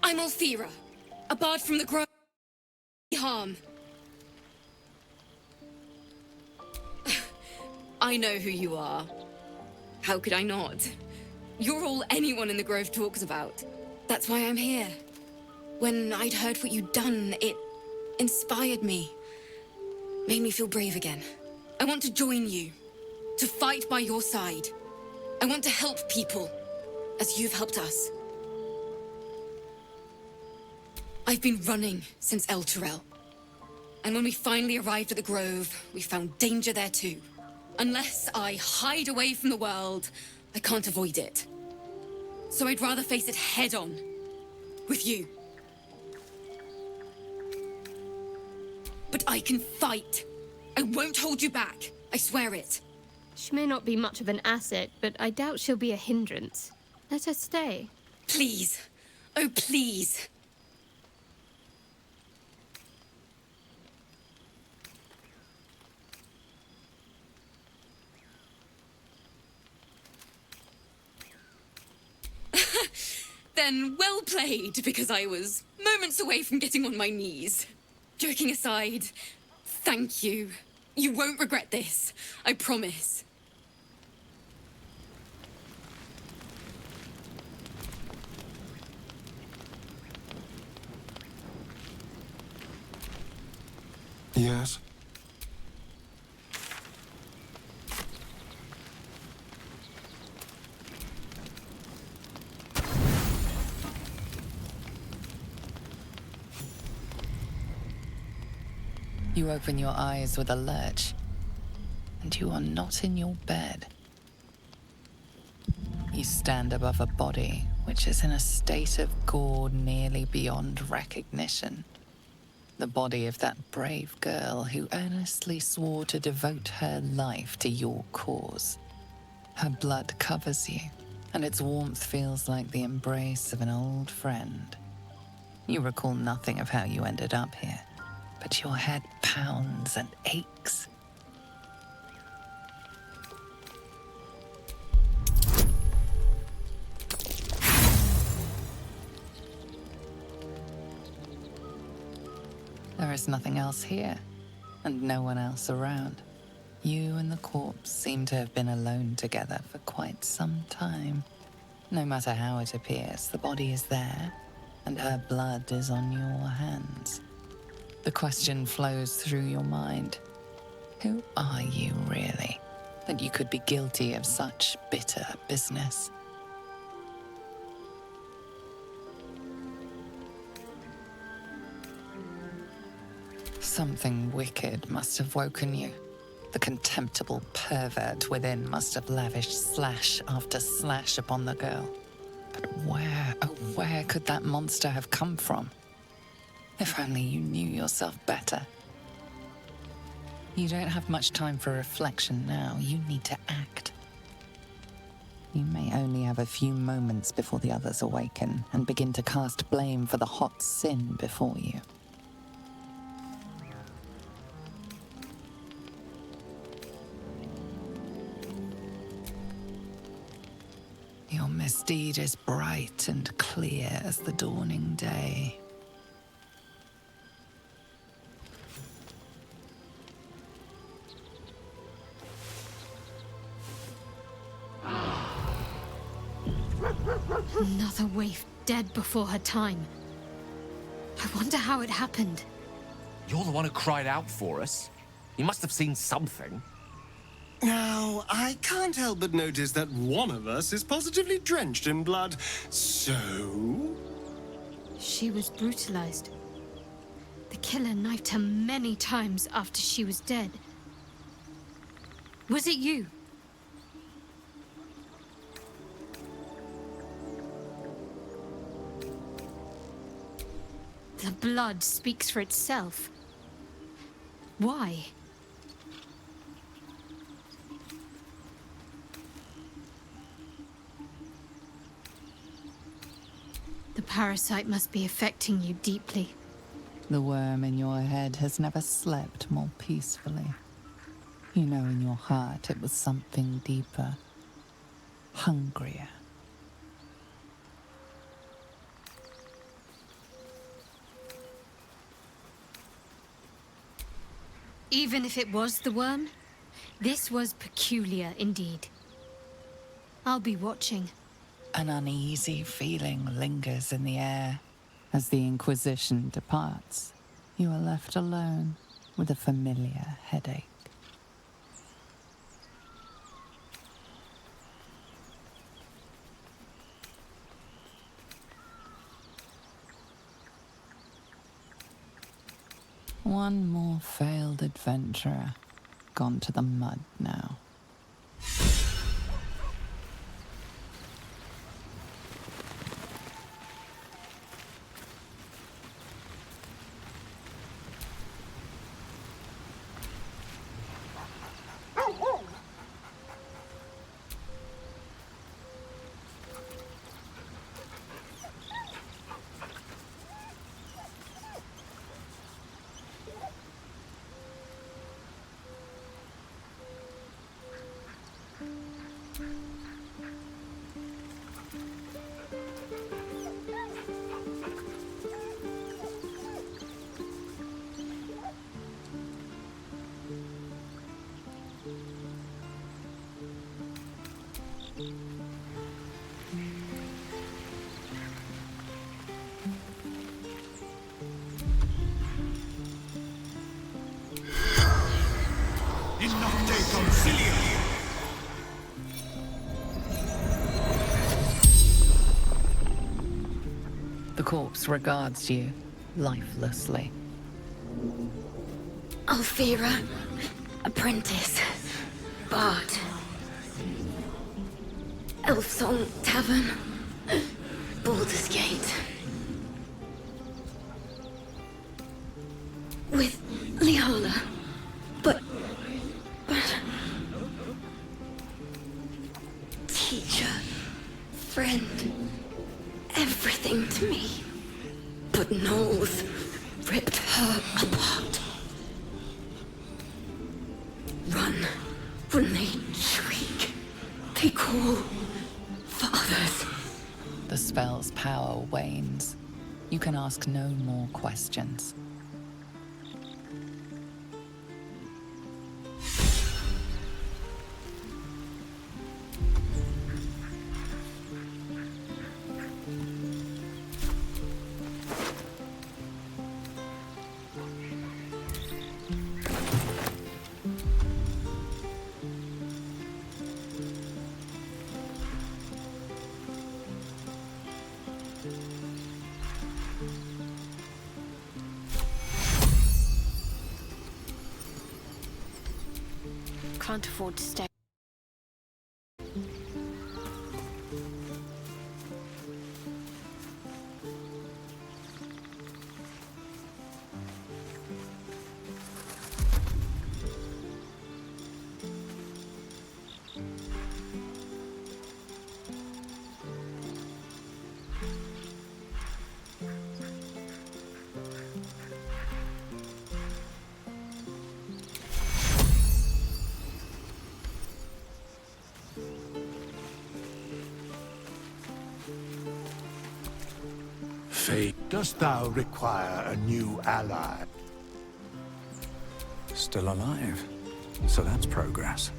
I'm Althera, a bard from the Grove. Harm. I know who you are. How could I not? You're all anyone in the Grove talks about. That's why I'm here. When I'd heard what you'd done, it inspired me. Made me feel brave again. I want to join you. To fight by your side. I want to help people, as you've helped us. I've been running since El Turel. And when we finally arrived at the Grove, we found danger there too. Unless I hide away from the world, I can't avoid it. So I'd rather face it head-on. With you. But I can fight. I won't hold you back. I swear it. She may not be much of an asset, but I doubt she'll be a hindrance. Let her stay. Please. Oh, please. Then well played, because I was moments away from getting on my knees. Joking aside, thank you. You won't regret this. I promise. Yes? You open your eyes with a lurch, and you are not in your bed. You stand above a body which is in a state of gore nearly beyond recognition. The body of that brave girl who earnestly swore to devote her life to your cause. Her blood covers you, and its warmth feels like the embrace of an old friend. You recall nothing of how you ended up here, but your head pounds and aches. There is nothing else here, and no one else around. You and the corpse seem to have been alone together for quite some time. No matter how it appears, the body is there, and her blood is on your hands. The question flows through your mind. Who are you, really, that you could be guilty of such bitter business? Something wicked must have woken you. The contemptible pervert within must have lavished slash after slash upon the girl. But where, oh where could that monster have come from? If only you knew yourself better. You don't have much time for reflection now. You need to act. You may only have a few moments before the others awaken and begin to cast blame for the hot sin before you. Your misdeed is bright and clear as the dawning day. Another waif dead before her time. I wonder how it happened. You're the one who cried out for us. You must have seen something. Now, I can't help but notice that one of us is positively drenched in blood. So? She was brutalized. The killer knifed her many times after she was dead. Was it you? The blood speaks for itself. Why? The parasite must be affecting you deeply. The worm in your head has never slept more peacefully. You know in your heart it was something deeper, hungrier. Even if it was the worm, this was peculiar indeed. I'll be watching. An uneasy feeling lingers in the air. As the Inquisition departs, you are left alone with a familiar headache. One more failed adventurer, gone to the mud now. The corpse regards you lifelessly. Alfira, apprentice, bard, Elfsong Tavern, Baldur's Gate. With Leola, but teacher, friend, everything to me. But Knowles ripped her apart. Run when they shriek. They call for others. The spell's power wanes. You can ask no more questions. Can't afford to stay. Dost thou require a new ally? Still alive. So that's progress.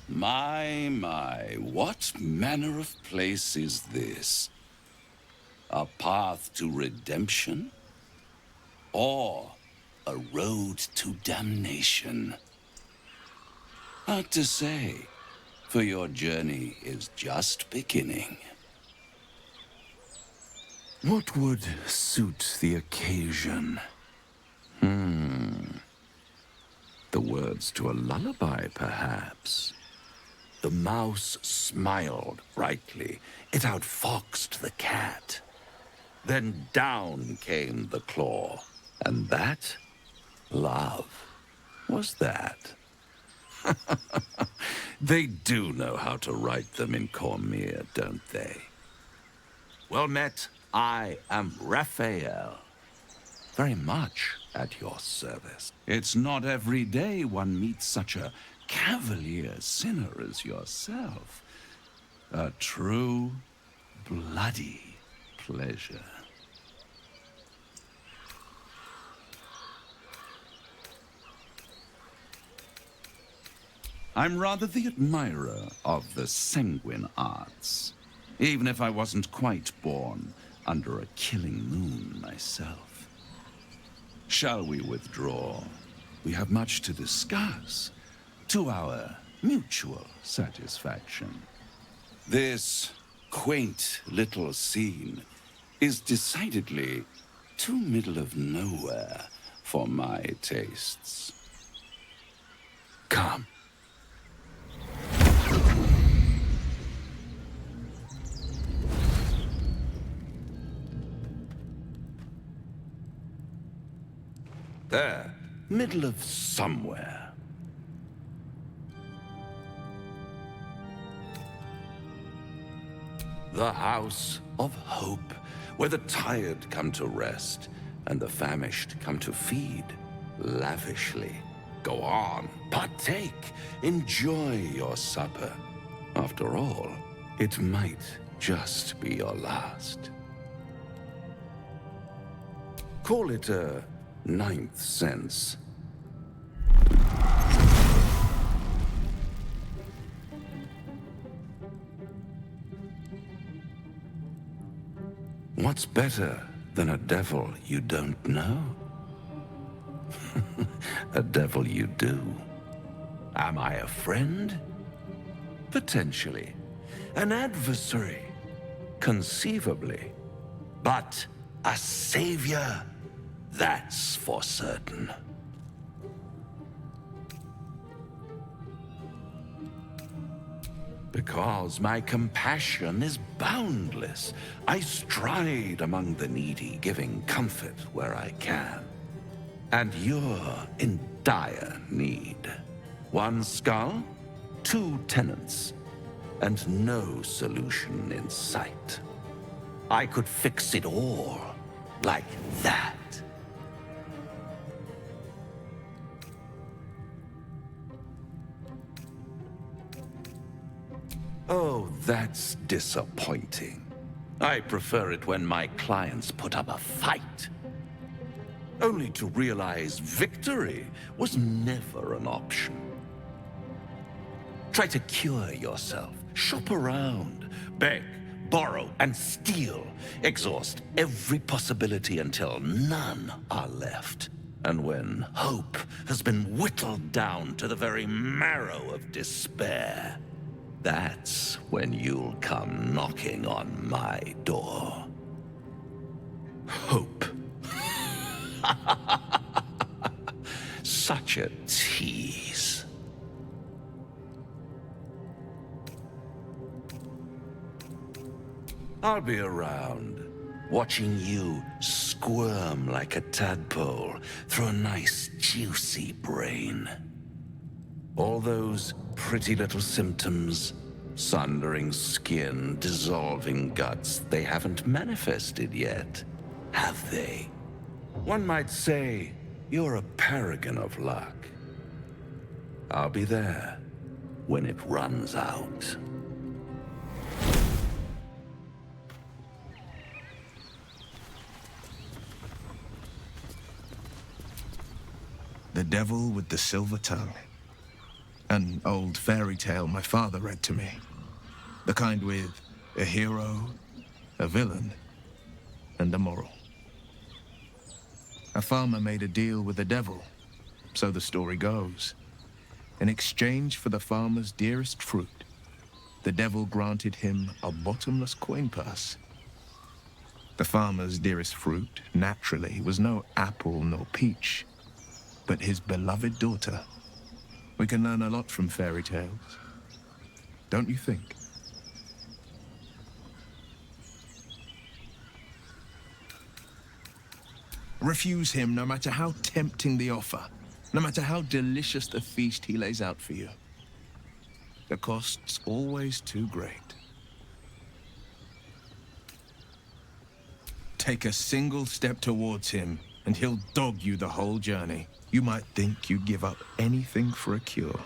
My, what manner of place is this? A path to redemption? Or a road to damnation? Hard to say, for your journey is just beginning. What would suit the occasion? The words to a lullaby, perhaps. The mouse smiled brightly. It outfoxed the cat. Then down came the claw. And that, love, was that. They do know how to write them in Cormyr, don't they? Well met, I am Raphael. Very much at your service. It's not every day one meets such a cavalier sinner as yourself. A true, bloody pleasure. I'm rather the admirer of the sanguine arts, even if I wasn't quite born under a killing moon myself. Shall we withdraw? We have much to discuss, to our mutual satisfaction. This quaint little scene is decidedly too middle of nowhere for my tastes. Come. There, middle of somewhere. The House of Hope, where the tired come to rest and the famished come to feed lavishly. Go on, partake, enjoy your supper. After all, it might just be your last. Call it a ninth sense. What's better than a devil you don't know? A devil you do. Am I a friend? Potentially. An adversary? Conceivably. But a savior? That's for certain. Because my compassion is boundless. I stride among the needy, giving comfort where I can. And you're in dire need. One skull, two tenants, and no solution in sight. I could fix it all like that. Oh, that's disappointing. I prefer it when my clients put up a fight. Only to realize victory was never an option. Try to cure yourself, shop around, beg, borrow, and steal. Exhaust every possibility until none are left. And when hope has been whittled down to the very marrow of despair, that's when you'll come knocking on my door. Hope. Such a tease. I'll be around, watching you squirm like a tadpole through a nice, juicy brain. All those pretty little symptoms, sundering skin, dissolving guts, they haven't manifested yet, have they? One might say you're a paragon of luck. I'll be there when it runs out. The Devil with the Silver Tongue. An old fairy tale my father read to me. The kind with a hero, a villain, and a moral. A farmer made a deal with the devil, so the story goes. In exchange for the farmer's dearest fruit, the devil granted him a bottomless coin purse. The farmer's dearest fruit, naturally, was no apple nor peach, but his beloved daughter. We can learn a lot from fairy tales, don't you think? Refuse him no matter how tempting the offer, no matter how delicious the feast he lays out for you. The cost's always too great. take a single step towards him, and he'll dog you the whole journey. You might think you'd give up anything for a cure.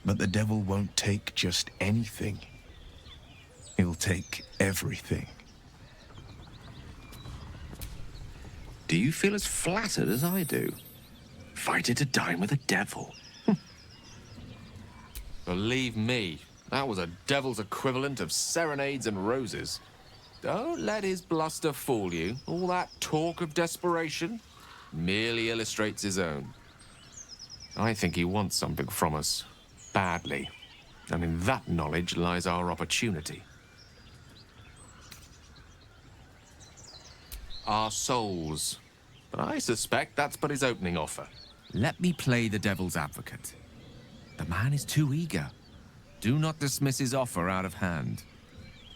But the devil won't take just anything. He'll take everything. Do you feel as flattered as I do? Invited to dine with a devil. Believe me, that was a devil's equivalent of serenades and roses. Don't let his bluster fool you. All that talk of desperation merely illustrates his own. I think he wants something from us, badly. And in that knowledge lies our opportunity. Our souls. But I suspect that's but his opening offer. Let me play the devil's advocate. The man is too eager. Do not dismiss his offer out of hand.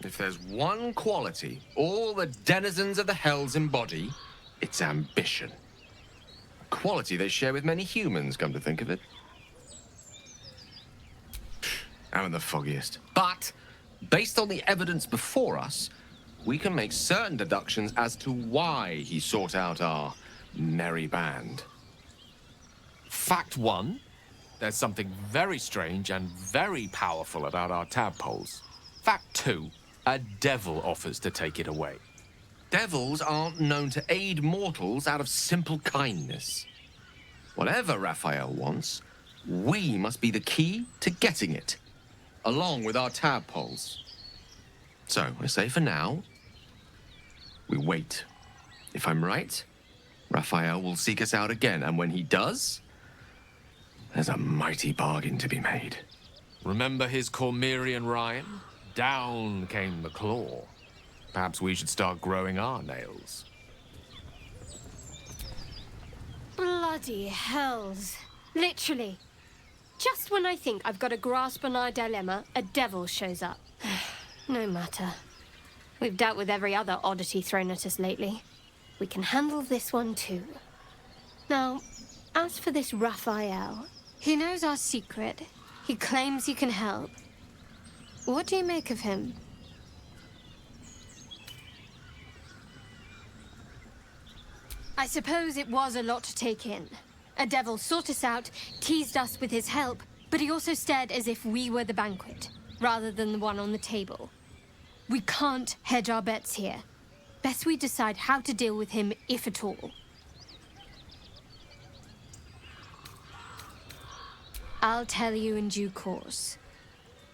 If there's one quality all the denizens of the hells embody, it's ambition. A quality they share with many humans, come to think of it. I'm in the foggiest. But, based on the evidence before us, we can make certain deductions as to why he sought out our merry band. Fact one, there's something very strange and very powerful about our tadpoles. Fact two, a devil offers to take it away. Devils aren't known to aid mortals out of simple kindness. Whatever Raphael wants, we must be the key to getting it, along with our tadpoles. So, I say for now, we wait. If I'm right, Raphael will seek us out again, and when he does, there's a mighty bargain to be made. Remember his Cormyrean rhyme? Down came the claw. Perhaps we should start growing our nails. Bloody hells. Literally. Just when I think I've got a grasp on our dilemma, a devil shows up. No matter. We've dealt with every other oddity thrown at us lately. We can handle this one too. Now, as for this Raphael, he knows our secret. He claims he can help. What do you make of him? I suppose it was a lot to take in. A devil sought us out, teased us with his help, but he also stared as if we were the banquet, rather than the one on the table. We can't hedge our bets here. Best we decide how to deal with him, if at all. I'll tell you in due course.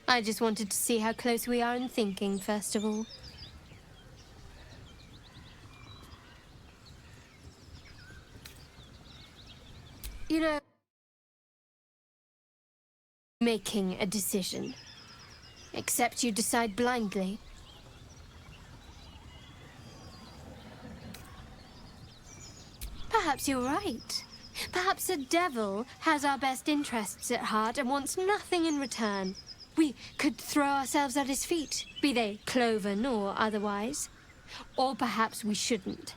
I just wanted to see how close we are in thinking, first of all. You know, making a decision. Except you decide blindly. Perhaps you're right. Perhaps the devil has our best interests at heart and wants nothing in return. We could throw ourselves at his feet, be they cloven or otherwise. Or perhaps we shouldn't.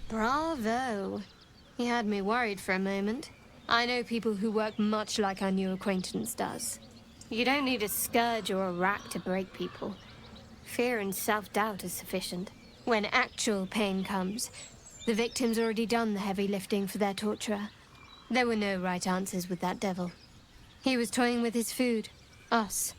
Bravo. You had me worried for a moment. I know people who work much like our new acquaintance does. You don't need a scourge or a rack to break people. Fear and self-doubt is sufficient. When actual pain comes, the victim's already done the heavy lifting for their torturer. There were no right answers with that devil. He was toying with his food. Us.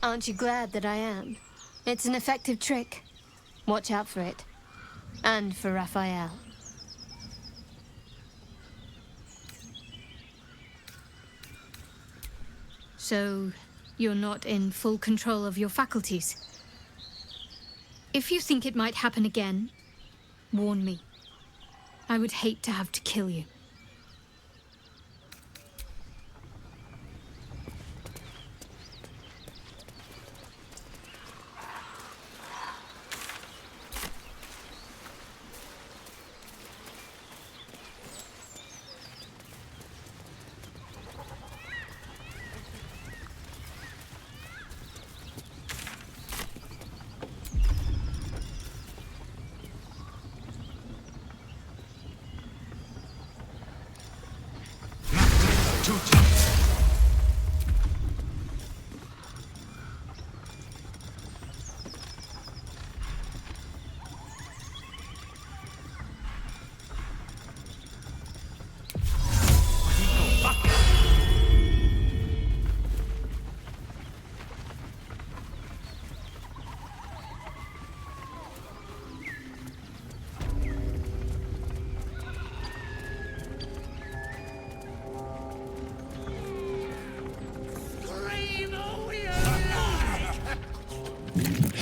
Aren't you glad that I am? It's an effective trick. Watch out for it. And for Raphael. So, you're not in full control of your faculties? If you think it might happen again, warn me. I would hate to have to kill you.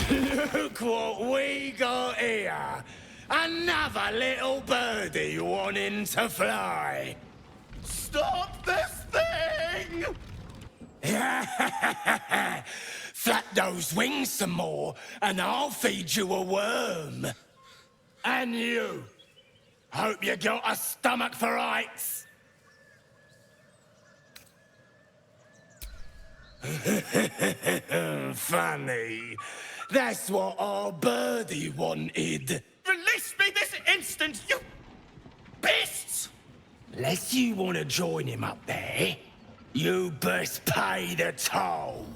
Look what we got here. Another little birdie wanting to fly. Stop this thing! Flap those wings some more, and I'll feed you a worm. And you. Hope you got a stomach for heights. Funny. That's what our birdie wanted. Release me this instant, you beasts! Unless you want to join him up there, you best pay the toll.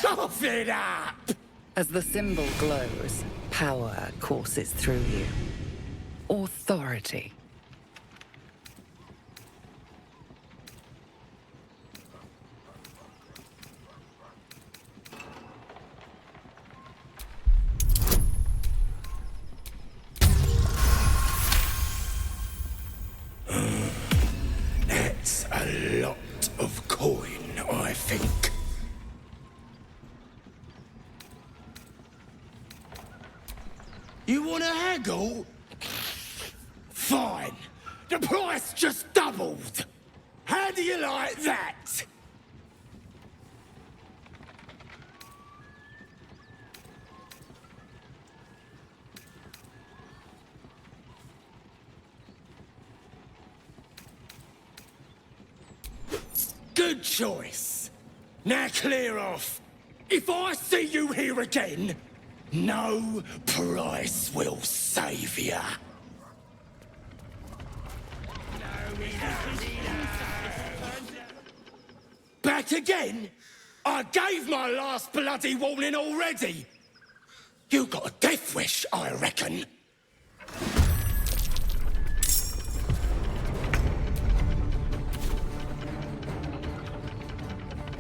Cough it up! As the symbol glows, power courses through you. Authority. That's a lot of coin, I think. You want to haggle? Fine. The price just doubled. How do you like that? Good choice. Now clear off. If I see you here again, no price will save you. Back again? I gave my last bloody warning already. You got a death wish, I reckon.